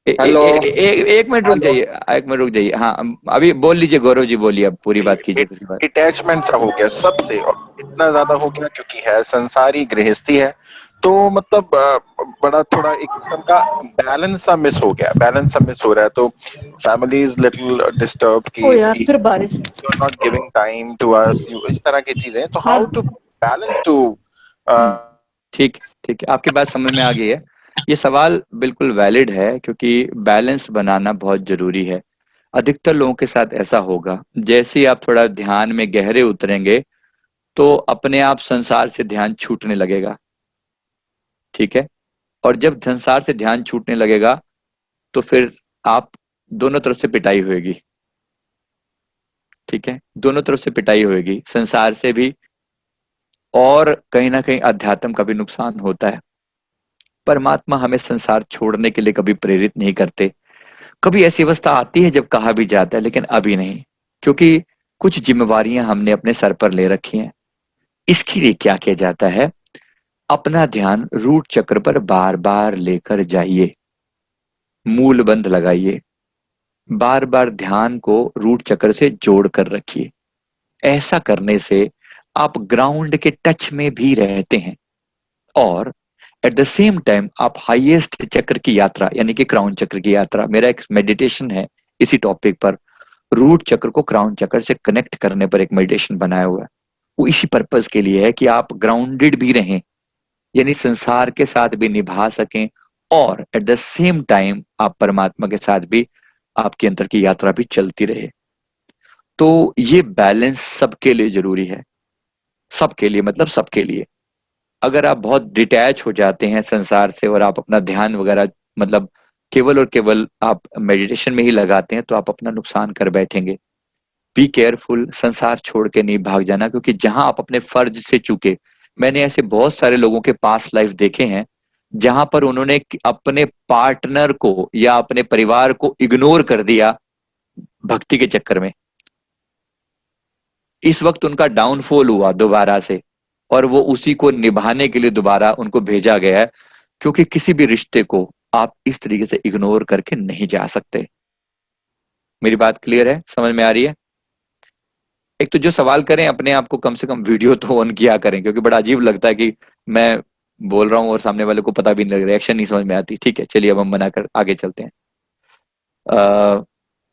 हेलो, एक मिनट रुक जाइए. हाँ, अभी बोल लीजिए गौरव जी, बोलिए. अब पूरी बात कीजिए. अटैचमेंट सा हो गया सबसे, और इतना ज्यादा हो गया क्योंकि है संसारी गृहस्थी है, तो मतलब बड़ा थोड़ा एकदम का बैलेंस सा मिस हो रहा है. तो फैमिली इज लिटिल डिस्टर्ब की फिर बारिश, you are not giving time to us, इस तरह की चीजें. तो हाउ टू बैलेंस टू. ठीक है, आपकी बात समझ में आ गई है. ये सवाल बिल्कुल वैलिड है क्योंकि बैलेंस बनाना बहुत जरूरी है। अधिकतर लोगों के साथ ऐसा होगा, जैसे ही आप थोड़ा ध्यान में गहरे उतरेंगे तो अपने आप संसार से ध्यान छूटने लगेगा। ठीक है, और जब संसार से ध्यान छूटने लगेगा तो फिर आप दोनों तरफ से पिटाई होएगी। ठीक है, दोनों तरफ से पिटाई होएगी, संसार से भी और कहीं ना कहीं अध्यात्म का भी नुकसान होता है। परमात्मा हमें संसार छोड़ने के लिए कभी प्रेरित नहीं करते। कभी ऐसी अवस्था आती है जब कहा भी जाता है, लेकिन अभी नहीं, क्योंकि कुछ जिम्मेवारियां हमने अपने सर पर ले रखी हैं। इसके लिए क्या किया जाता है, अपना ध्यान रूट चक्र पर बार बार लेकर जाइए, मूल बंध लगाइए, बार बार ध्यान को रूट चक्र से जोड़ कर रखिए। ऐसा करने से आप ग्राउंड के टच में भी रहते हैं और एट द सेम टाइम आप हाईएस्ट चक्र की यात्रा यानी कि क्राउन चक्र की यात्रा, मेरा एक मेडिटेशन है इसी टॉपिक पर, रूट चक्र को क्राउन चक्र से कनेक्ट करने पर एक मेडिटेशन बनाया हुआ है। वो इसी पर्पज के लिए है कि आप ग्राउंडेड भी रहें, यानी संसार के साथ भी निभा सकें और एट द सेम टाइम आप परमात्मा के साथ भी आपके अंदर की यात्रा भी चलती रहे। तो ये बैलेंस सबके लिए जरूरी है, सबके लिए मतलब सबके लिए। अगर आप बहुत डिटैच हो जाते हैं संसार से और आप अपना ध्यान वगैरह मतलब केवल और केवल आप मेडिटेशन में ही लगाते हैं तो आप अपना नुकसान कर बैठेंगे। बी केयरफुल, संसार छोड़ के नहीं भाग जाना, क्योंकि जहां आप अपने फर्ज से चूके, मैंने ऐसे बहुत सारे लोगों के पास लाइफ देखे हैं जहां पर उन्होंने अपने पार्टनर को या अपने परिवार को इग्नोर कर दिया भक्ति के चक्कर में। इस वक्त उनका डाउनफॉल हुआ दोबारा से, और वो उसी को निभाने के लिए दोबारा उनको भेजा गया है, क्योंकि किसी भी रिश्ते को आप इस तरीके से इग्नोर करके नहीं जा सकते। मेरी बात क्लियर है, समझ में आ रही है? एक तो जो सवाल करें अपने आप को कम से कम वीडियो तो ऑन किया करें, क्योंकि बड़ा अजीब लगता है कि मैं बोल रहा हूं और सामने वाले को पता भी नहीं लग रहा, रिएक्शन नहीं समझ में आती। ठीक है, चलिए अब हम बनाकर आगे चलते हैं।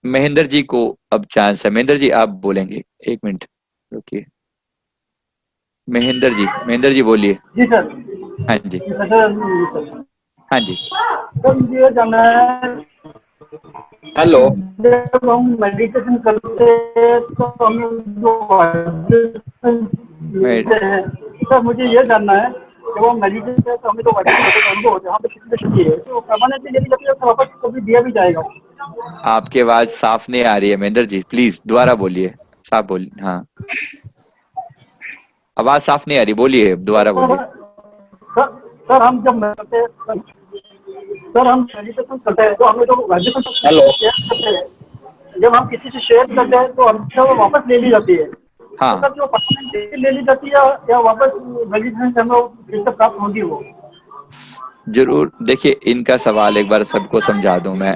महेंद्र जी को अब चांस है। महेंद्र जी आप बोलेंगे, एक मिनट रुकिए। महेंद्र जी बोलिए। जी सर। हाँ जी, हाँ जी। सर मुझे ये जानना है, हेलो, जब हम मेडिटेशन करते हैं तो हमें जो मिलते हैं, सर मुझे ये जानना है जब हम मेडिटेशन करते हैं तो हमें जो अनुभव होते हैं, हम किसी से चाहिए तो परमानेंटली लेके जाती है तो वापस कभी दिया भी जाएगा। आपकी आवाज साफ नहीं आ रही है महेंद्र जी, प्लीज दोबारा बोलिए, साफ बोलिए। हाँ, आवाज साफ नहीं आ रही, बोलिए दोबारा बोलिए। सर हम जब सर हम मेडिटेशन करते हैं तो हमें जो हेलो, करते हैं, जब हम किसी से शेयर करते हैं तो हमसे वो वापस ले ली जाती है। हाँ, तो सर जो परमानेंट ले ली जाती है या वापस मेडिटेशन से हमें फिर से प्राप्त होगी वो? जरूर। देखिए, इनका सवाल एक बार सबको समझा दूं मैं।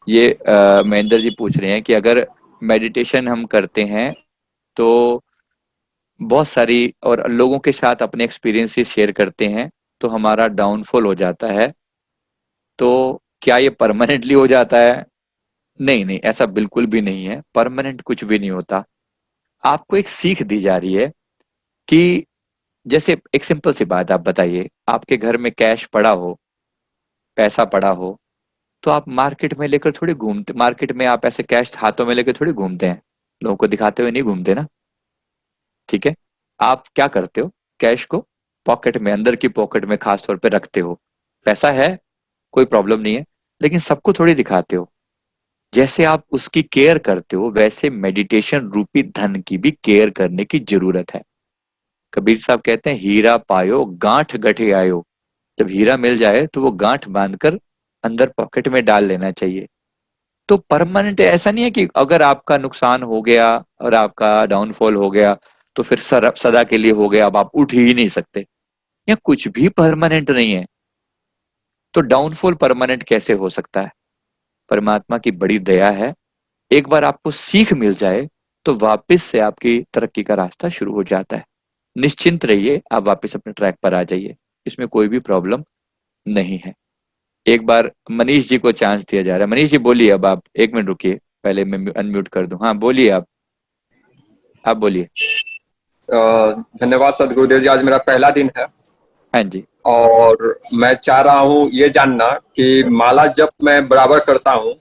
ये महेंद्र जी पूछ रहे हैं कि अगर मेडिटेशन हम करते हैं तो बहुत सारी और लोगों के साथ अपने एक्सपीरियंसेस शेयर करते हैं तो हमारा डाउनफॉल हो जाता है, तो क्या ये परमानेंटली हो जाता है? नहीं नहीं, ऐसा बिल्कुल भी नहीं है, परमानेंट कुछ भी नहीं होता। आपको एक सीख दी जा रही है कि जैसे एक सिंपल सी बात आप बताइए, आपके घर में कैश पड़ा हो, पैसा पड़ा हो, तो आप मार्केट में लेकर थोड़ी घूमते, मार्केट में आप ऐसे कैश हाथों में लेकर थोड़ी घूमते हैं, लोगों को दिखाते हुए नहीं घूमते ना। ठीक है, आप क्या करते हो, कैश को पॉकेट में, अंदर की पॉकेट में खास तौर पे रखते हो। पैसा है, कोई प्रॉब्लम नहीं है, लेकिन सबको थोड़ी दिखाते हो। जैसे आप उसकी केयर करते हो, वैसे मेडिटेशन रूपी धन की भी केयर करने की जरूरत है। कबीर साहब कहते हैं, हीरा पायो गांठ गठे आयो। जब हीरा मिल जाए तो वो गांठ बांधकर अंदर पॉकेट में डाल लेना चाहिए। तो परमानेंट ऐसा नहीं है कि अगर आपका नुकसान हो गया और आपका डाउनफॉल हो गया तो फिर सदा के लिए हो गया, अब आप उठ ही नहीं सकते, या कुछ भी परमानेंट नहीं है। तो डाउनफॉल परमानेंट कैसे हो सकता है? परमात्मा की बड़ी दया है, एक बार आपको सीख मिल जाए तो वापस से आपकी तरक्की का रास्ता शुरू हो जाता है। निश्चिंत रहिए, आप वापस अपने ट्रैक पर आ जाइए, इसमें कोई भी प्रॉब्लम नहीं है। एक बार मनीष जी को चांस दिया जा रहा है। मनीष जी बोलिए, अब आप एक मिनट रुकिए, पहले मैं अनम्यूट कर दूं। हाँ बोलिए, आप बोलिए। धन्यवाद सदगुरुदेव जी, आज मेरा पहला दिन है हाँ जी। और मैं चाह रहा हूँ ये जानना कि माला जब मैं बराबर करता हूँ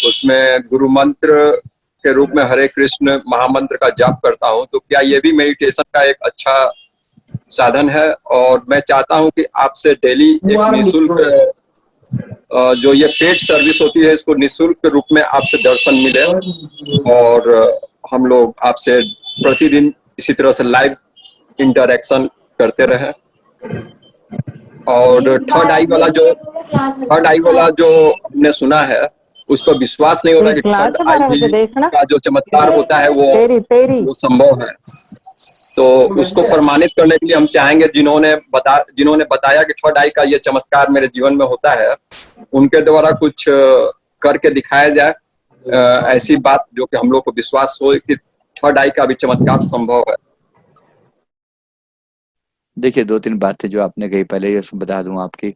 उसमें गुरु मंत्र के रूप में हरे कृष्ण महामंत्र का जाप करता हूँ, तो क्या ये भी मेडिटेशन का एक अच्छा साधन है? और मैं चाहता हूँ कि आपसे डेली एक निःशुल्क जो ये पेड सर्विस होती है इसको निःशुल्क रूप में आपसे दर्शन मिले और हम लोग आपसे प्रतिदिन इसी तरह से लाइव इंटरेक्शन करते रहे। और थर्ड आई वाला जो हमने सुना है उस पर विश्वास नहीं हो रहा कि थर्ड आई का जो चमत्कार होता है वो संभव है। तो उसको प्रमाणित करने के लिए हम चाहेंगे जिन्होंने बताया कि थर्ड आई का ये चमत्कार मेरे जीवन में होता है, उनके द्वारा कुछ करके दिखाया जाए ऐसी बात जो कि हम लोग को विश्वास हो कि थर्ड आई का भी चमत्कार संभव है। देखिए 2-3 बातें जो आपने कही, पहले ये बता दूं आपकी।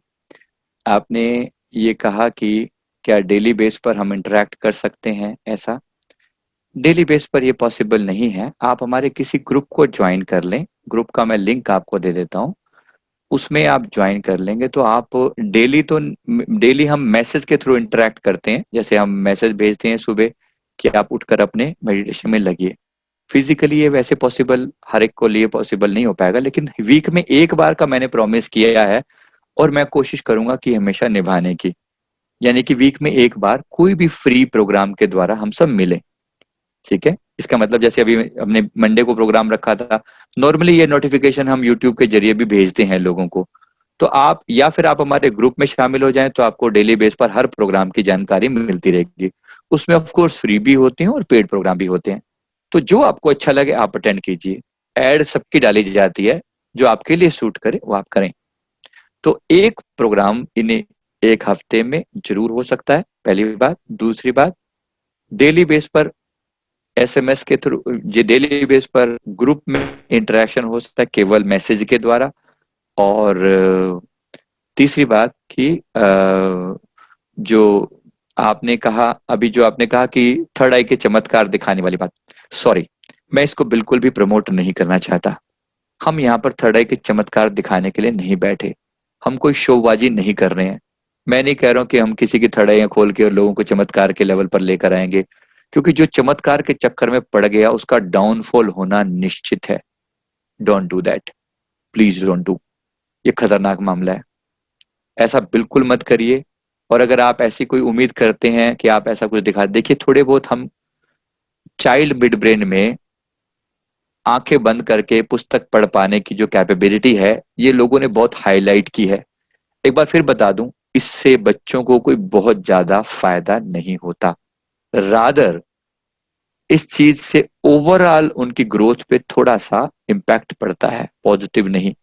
आपने ये कहा कि क्या डेली बेस पर हम इंटरेक्ट कर सकते हैं? ऐसा डेली बेस पर ये पॉसिबल नहीं है। आप हमारे किसी ग्रुप को ज्वाइन कर लें, ग्रुप का मैं लिंक आपको दे देता हूँ, उसमें आप ज्वाइन कर लेंगे तो आप डेली हम मैसेज के थ्रू इंटरेक्ट करते हैं। जैसे हम मैसेज भेजते हैं सुबह कि आप उठकर अपने मेडिटेशन में लगिए। फिजिकली ये वैसे पॉसिबल हर एक को लिए पॉसिबल नहीं हो पाएगा, लेकिन वीक में एक बार का मैंने प्रॉमिस किया है और मैं कोशिश करूंगा कि हमेशा निभाने की। यानी कि वीक में एक बार कोई भी फ्री प्रोग्राम के द्वारा हम सब मिले, ठीक है? इसका मतलब जैसे अभी हमने मंडे को प्रोग्राम रखा था, नॉर्मली ये नोटिफिकेशन हम यूट्यूब के जरिए भी भेजते हैं लोगों को। तो आप या फिर आप हमारे ग्रुप में शामिल हो जाएं तो आपको डेली बेस पर हर प्रोग्राम की जानकारी मिलती रहेगी। उसमें ऑफ कोर्स फ्री भी होते हैं और पेड प्रोग्राम भी होते हैं। तो जो आपको अच्छा लगे आप अटेंड कीजिए। ऐड सबकी डाली जाती है, जो आपके लिए सूट करे वो आप करें। तो एक प्रोग्राम इन्हें एक हफ्ते में जरूर हो सकता है, पहली बात। दूसरी बात, डेली बेस पर एसएमएस के थ्रू, ये डेली बेस पर ग्रुप में इंटरेक्शन हो सकता है केवल मैसेज के द्वारा। और तीसरी बात कि जो आपने कहा अभी, जो आपने कहा कि थर्ड आई के चमत्कार दिखाने वाली बात, सॉरी, मैं इसको बिल्कुल भी प्रमोट नहीं करना चाहता। हम यहाँ पर थर्ड आई के चमत्कार दिखाने के लिए नहीं बैठे, हम कोई शोबाजी नहीं कर रहे हैं। मैं नहीं कह रहा हूँ कि हम किसी की थर्ड आइयां खोल के और लोगों को चमत्कार के लेवल पर लेकर आएंगे, क्योंकि जो चमत्कार के चक्कर में पड़ गया उसका डाउनफॉल होना निश्चित है। Don't do that, please don't do. ये खतरनाक मामला है, ऐसा बिल्कुल मत करिए। और अगर आप ऐसी कोई उम्मीद करते हैं कि आप ऐसा कुछ दिखा, देखिए थोड़े बहुत हम चाइल्ड मिड ब्रेन में आंखें बंद करके पुस्तक पढ़ पाने की जो कैपेबिलिटी है, ये लोगों ने बहुत हाईलाइट की है। एक बार फिर बता दूं, इससे बच्चों को कोई बहुत ज्यादा फायदा नहीं होता। रादर इस चीज से ओवरऑल उनकी ग्रोथ पे थोड़ा सा इम्पैक्ट पड़ता है, पॉजिटिव नहीं।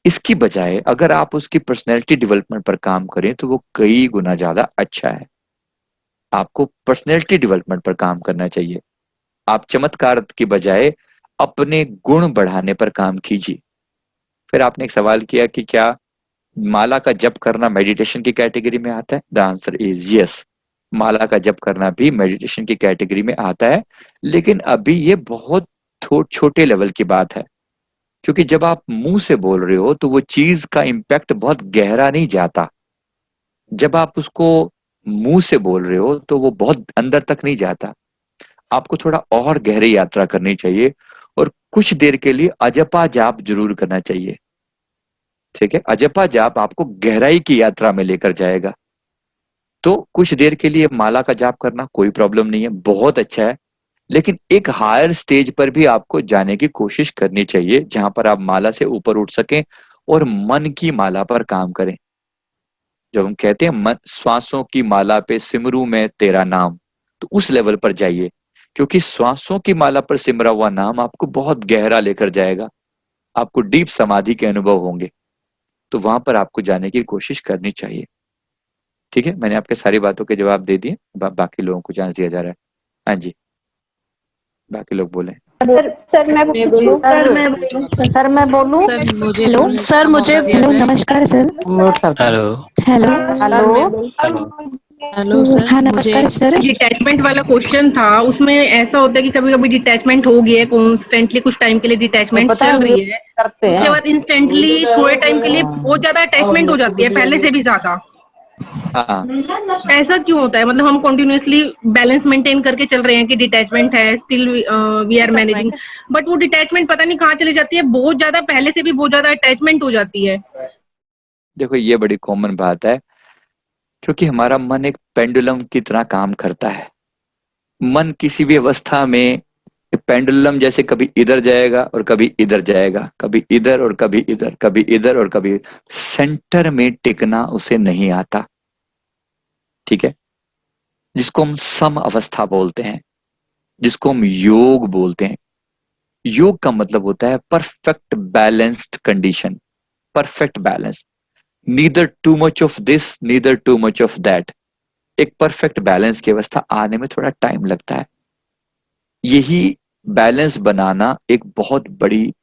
इसकी बजाय अगर आप उसकी पर्सनैलिटी डेवलपमेंट पर काम करें तो वो कई गुना ज्यादा अच्छा है। आपको पर्सनैलिटी डेवलपमेंट पर काम करना चाहिए। आप चमत्कार की बजाय अपने गुण बढ़ाने पर काम कीजिए। फिर आपने एक सवाल किया कि क्या माला का जप करना मेडिटेशन की कैटेगरी में आता है? द आंसर इज यस, माला का जप करना भी मेडिटेशन की कैटेगरी में आता है, लेकिन अभी ये बहुत छोटे लेवल की बात है। क्योंकि जब आप मुंह से बोल रहे हो तो वो चीज का इम्पैक्ट बहुत गहरा नहीं जाता। जब आप उसको मुंह से बोल रहे हो तो वो बहुत अंदर तक नहीं जाता। आपको थोड़ा और गहरी यात्रा करनी चाहिए और कुछ देर के लिए अजपा जाप जरूर करना चाहिए, ठीक है? अजपा जाप आपको गहराई की यात्रा में लेकर जाएगा। तो कुछ देर के लिए माला का जाप करना कोई प्रॉब्लम नहीं है, बहुत अच्छा है। लेकिन एक हायर स्टेज पर भी आपको जाने की कोशिश करनी चाहिए, जहां पर आप माला से ऊपर उठ सकें और मन की माला पर काम करें। जब हम कहते हैं मन, श्वासों की माला पे सिमरू में तेरा नाम, तो उस लेवल पर जाइए, क्योंकि श्वासों की माला पर सिमरा हुआ नाम आपको बहुत गहरा लेकर जाएगा। आपको डीप समाधि के अनुभव होंगे, तो वहां पर आपको जाने की कोशिश करनी चाहिए, ठीक है? मैंने आपके सारी बातों के जवाब दे दिए, बाकी लोगों को चांस दिया जा रहा है। हाँ जी, बाकी लोग बोले। सर मैं बोलूं? हेलो सर, मुझे नमस्कार sir. Hello hello hello hello sir, हाँ मुझे नमस्कार सर। डिटैचमेंट वाला क्वेश्चन था, उसमें ऐसा होता है कि कभी कभी डिटैचमेंट हो गया है, कॉन्स्टेंटली कुछ टाइम के लिए डिटैचमेंट चल रही है, उसके बाद इंस्टेंटली थोड़े टाइम के लिए बहुत ज्यादा अटैचमेंट हो जाती है, पहले से भी ज्यादा। हाँ, ऐसा क्यों होता है? मतलब हम कंटिन्यूअसली बैलेंस मेंटेन करके चल रहे हैं कि डिटैचमेंट है, still we are managing, but वो डिटैचमेंट पता नहीं कहाँ चली जाती है, बहुत ज्यादा पहले से भी बहुत ज्यादा अटैचमेंट हो जाती है। देखो ये बड़ी कॉमन बात है, क्योंकि हमारा मन एक पेंडुलम की तरह काम करता है। मन किसी भी अवस्था में पेंडुलम जैसे कभी इधर जाएगा और कभी इधर जाएगा, कभी इधर और कभी इधर, कभी इधर और कभी, सेंटर में टिकना उसे नहीं आता। ठीक है, जिसको हम सम अवस्था बोलते हैं, जिसको हम योग बोलते हैं। योग का मतलब होता है perfect balanced condition, perfect balance, neither too much of this neither too much of that. एक परफेक्ट बैलेंस की अवस्था आने में थोड़ा टाइम लगता है। यही बैलेंस बनाना एक बहुत बड़ी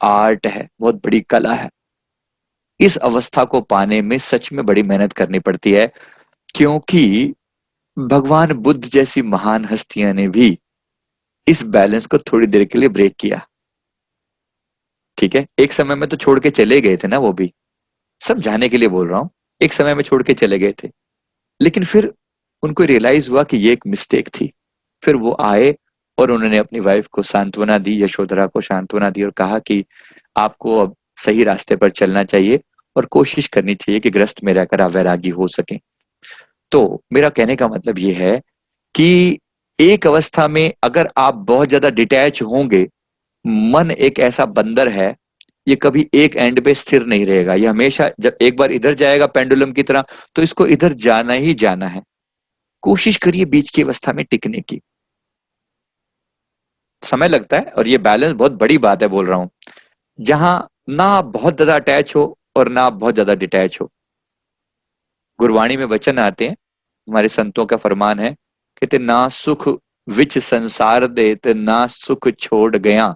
आर्ट है, बहुत बड़ी कला है। इस अवस्था को पाने में सच में बड़ी मेहनत करनी पड़ती है, क्योंकि भगवान बुद्ध जैसी महान हस्तियां ने भी इस बैलेंस को थोड़ी देर के लिए ब्रेक किया। ठीक है, एक समय में तो छोड़ के चले गए थे ना, वो भी सब जाने के लिए बोल रहा हूं, एक समय में छोड़ के चले गए थे, लेकिन फिर उनको रियलाइज हुआ कि ये एक मिस्टेक थी। फिर वो आए और उन्होंने अपनी वाइफ को सांत्वना दी, यशोधरा को सांत्वना दी और कहा कि आपको अब सही रास्ते पर चलना चाहिए और कोशिश करनी चाहिए कि गृहस्थ में रहकर आप वैरागी हो सकें। तो मेरा कहने का मतलब ये है कि एक अवस्था में अगर आप बहुत ज्यादा डिटैच होंगे, मन एक ऐसा बंदर है, ये कभी एक एंड पे स्थिर नहीं रहेगा। ये हमेशा जब एक बार इधर जाएगा पेंडुलम की तरह, तो इसको इधर जाना ही जाना है। कोशिश करिए बीच की अवस्था में टिकने की। समय लगता है और ये बैलेंस बहुत बड़ी बात है, बोल रहा हूं, जहां ना आप बहुत ज्यादा अटैच हो और ना आप बहुत ज्यादा डिटैच हो। गुरवाणी में वचन आते हैं, हमारे संतों का फरमान है, कहते ना सुख विच संसार दे ते ना सुख छोड़ गया।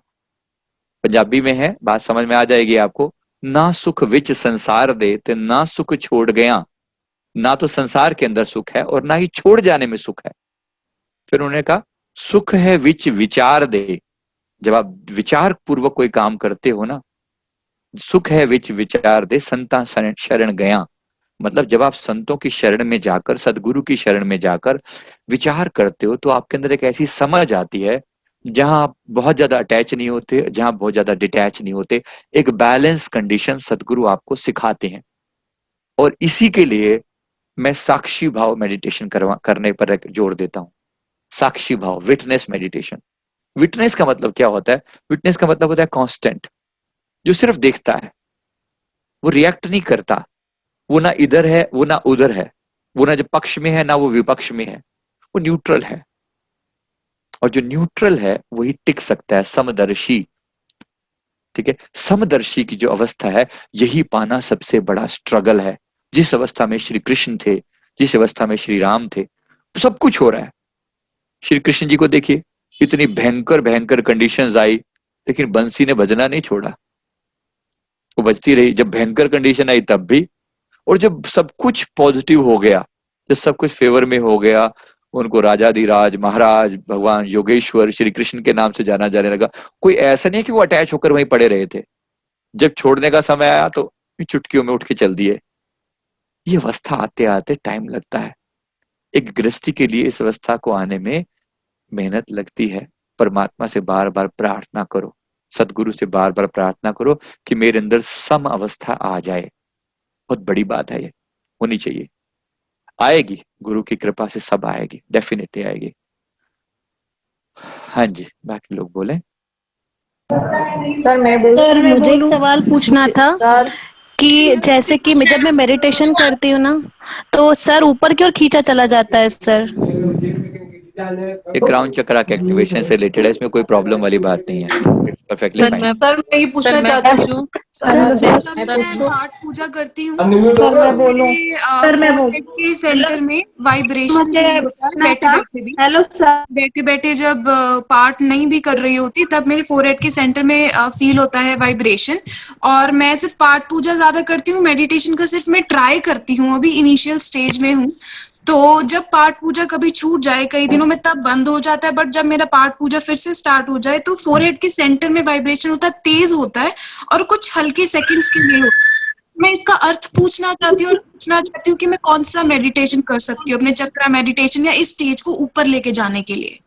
पंजाबी में है, बात समझ में आ जाएगी आपको। ना सुख विच संसार दे ते ना सुख छोड़ गया। ना तो संसार के अंदर सुख है और ना ही छोड़ जाने में सुख है। फिर उन्होंने कहा सुख है विच विचार दे। जब आप विचार पूर्वक कोई काम करते हो ना, सुख है विच विचार दे संता शरण गया। मतलब जब आप संतों की शरण में जाकर, सदगुरु की शरण में जाकर विचार करते हो, तो आपके अंदर एक ऐसी समझ आती है जहां आप बहुत ज्यादा अटैच नहीं होते, जहां बहुत ज्यादा डिटैच नहीं होते। एक बैलेंस कंडीशन सदगुरु आपको सिखाते हैं। और इसी के लिए मैं साक्षी भाव मेडिटेशन करने पर जोर देता हूं। साक्षी भाव, विटनेस मेडिटेशन। विटनेस का मतलब क्या होता है? विटनेस का मतलब होता है कांस्टेंट, जो सिर्फ देखता है, वो रिएक्ट नहीं करता। वो ना इधर है, वो ना उधर है, वो ना जो पक्ष में है ना वो विपक्ष में है, वो न्यूट्रल है। और जो न्यूट्रल है वही टिक सकता है, समदर्शी। ठीक है, समदर्शी की जो अवस्था है, यही पाना सबसे बड़ा स्ट्रगल है। जिस अवस्था में श्री कृष्ण थे, जिस अवस्था में श्री राम थे, तो सब कुछ हो रहा है। श्री कृष्ण जी को देखिए, इतनी भयंकर भयंकर कंडीशंस आई, लेकिन बंसी ने बजना नहीं छोड़ा, वो बजती रही। जब भयंकर कंडीशन आई तब भी, और जब सब कुछ पॉजिटिव हो गया, जब सब कुछ फेवर में हो गया, उनको राजाधिराज महाराज भगवान योगेश्वर श्री कृष्ण के नाम से जाना जाने लगा। कोई ऐसा नहीं है कि वो अटैच होकर वहीं पड़े रहे थे। जब छोड़ने का समय आया तो चुटकियों में उठ के चल दिए। ये अवस्था आते आते टाइम लगता है। एक गृहस्थी के लिए इस अवस्था को आने में मेहनत लगती है। परमात्मा से बार बार प्रार्थना करो, सदगुरु से बार बार प्रार्थना करो कि मेरे अंदर सम अवस्था आ जाए। बहुत बड़ी बात है, ये होनी चाहिए। आएगी, गुरु की कृपा से सब आएगी, डेफिनेटली आएगी। हाँ जी, बाकी लोग बोले। सर मुझे एक सवाल पूछना था कि जैसे कि जब मैं मेडिटेशन करती हूँ ना, तो सर ऊपर की ओर खींचा चला जाता है सर। ये क्राउन चक्रा के एक्टिवेशन से रिलेटेड है, इसमें कोई प्रॉब्लम वाली बात नहीं है, परफेक्टली फाइन। सर मैं ये पूछना चाहती हूँ, मैं पाठ पूजा करती हूँ, फोरहेड के सेंटर में वाइब्रेशन होता है। बैठे बैठे जब पाठ नहीं भी कर रही होती, तब मेरे फोरहेड के सेंटर में फील होता है वाइब्रेशन। और मैं सिर्फ पाठ पूजा ज्यादा करती हूँ, मेडिटेशन का सिर्फ मैं ट्राई करती हूँ, अभी इनिशियल स्टेज में हूँ। तो जब पाठ पूजा कभी छूट जाए कई दिनों में तब बंद हो जाता है, बट जब मेरा पाठ पूजा फिर से स्टार्ट हो जाए तो फोरहेड के सेंटर में वाइब्रेशन होता है, तेज होता है और कुछ हल्के सेकंड्स के लिए होता है। मैं इसका अर्थ पूछना चाहती हूँ और पूछना चाहती हूँ कि मैं कौन सा मेडिटेशन कर सकती हूँ अपने चक्रा मेडिटेशन या इस स्टेज को ऊपर लेके जाने के लिए।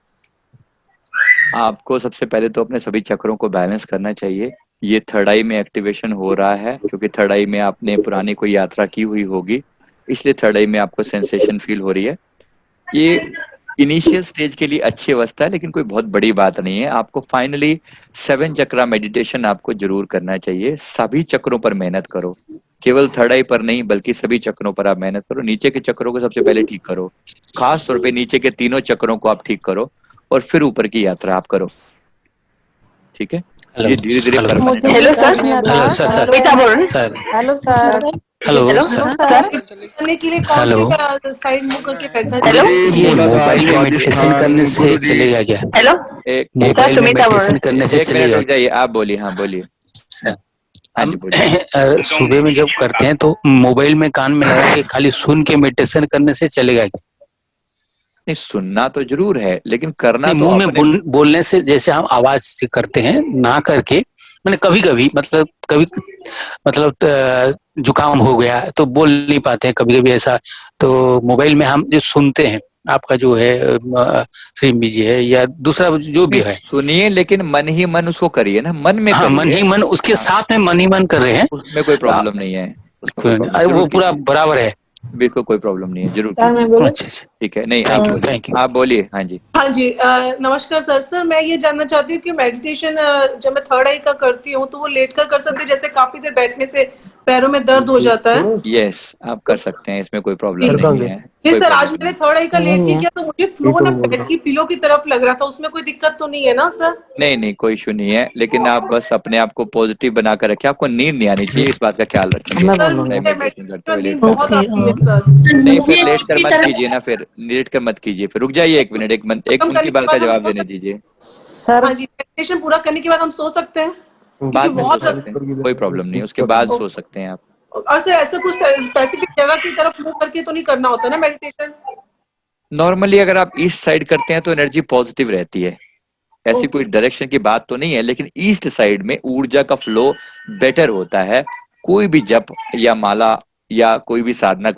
आपको सबसे पहले तो अपने सभी चक्रों को बैलेंस करना चाहिए। ये थर्ड आई में एक्टिवेशन हो रहा है क्योंकि थर्ड आई में आपने पुरानी कोई यात्रा की हुई होगी, इसलिए थर्ड आई में आपको सेंसेशन फील हो रही है। ये इनिशियल स्टेज के लिए अच्छी अवस्था है, लेकिन कोई बहुत बड़ी बात नहीं है। आपको फाइनली 7 चक्रा मेडिटेशन आपको जरूर करना चाहिए। सभी चक्रों पर मेहनत करो, केवल थर्ड आई पर नहीं बल्कि सभी चक्रों पर आप मेहनत करो। नीचे के चक्रों को सबसे पहले ठीक करो, खास तौर पे नीचे के तीनों चक्रों को आप ठीक करो और फिर ऊपर की यात्रा आप करो। ठीक है, ये धीरे धीरे permanent. Hello sir, hello sir, hello sir, hello sir, करने के लिए कौन सी साइड मुंह करके बैठना हेलो, चाहिए? ये मोबाइल में मेडिटेशन करने से चलेगा क्या? हेलो मोबाइल में मेडिटेशन करने से चलेगा? रुक जाइए, आप बोलिए। हाँ बोलिए। हाँ जी बोलिए। सुबह में जब करते हैं तो मोबाइल में कान में लगा के खाली सुन के मेडिटेशन करने से चलेगा क्या? नहीं, सुनना तो जरूर है लेकिन करना तो मुंह में बोलने से, जैसे हम आवाज से करते हैं ना करके, मैंने कभी कभी मतलब जुकाम हो गया तो बोल नहीं पाते हैं कभी कभी ऐसा, तो मोबाइल में हम जो सुनते हैं आपका जो है श्रीमी जी है या दूसरा जो भी है, सुनिए लेकिन मन ही मन उसको करिए ना, मन में। हाँ, मन ही मन, उसके साथ में मन ही मन कर रहे हैं, उसमें कोई प्रॉब्लम नहीं है। वो पूरा बराबर है, बिल्कुल कोई प्रॉब्लम नहीं है, जरूर। सर मैं बोलूं? ठीक है, नहीं आप बोलिए। हाँ जी। हाँ जी, नमस्कार सर। सर मैं ये जानना चाहती हूँ कि मेडिटेशन जब मैं थर्ड आई का करती हूँ तो वो लेट कर सकते हैं, जैसे काफी देर बैठने से पैरों में दर्द हो जाता है। यस, आप कर सकते हैं, इसमें कोई प्रॉब्लम नहीं है। जी सर, आज मैंने थर्ड आई का लेट किया तो मुझे फ्लो ना बेड की पिलो की तरफ लग रहा था, उसमें कोई दिक्कत तो नहीं है ना सर? नहीं, कोई इशू नहीं है, लेकिन आप बस अपने आप को पॉजिटिव बनाकर रखिए। आपको नींद नहीं आनी चाहिए, इस बात का ख्याल रखेंगे। नहीं, फिर लेट कर मत कीजिए ना, फिर लेट कर मत कीजिए, फिर रुक जाइए 1 मिनट, एक उनकी बात का जवाब देने दीजिए। सर हाँ जी, मेडिटेशन पूरा करने के बाद हम सो सकते हैं? बाद में सो सकते हैं, कोई प्रॉब्लम नहीं, उसके बाद सो सकते हैं आप। और सर ऐसा कुछ स्पेसिफिक जगह की तरफ मुंह करके तो नहीं करना होता ना मेडिटेशन? नॉर्मली अगर आप ईस्ट साइड करते हैं तो एनर्जी पॉजिटिव रहती है, ऐसी कोई डायरेक्शन की बात तो नहीं है, लेकिन ईस्ट साइड में ऊर्जा का फ्लो बेटर होता है। कोई भी जप या माला या कोई भी साधना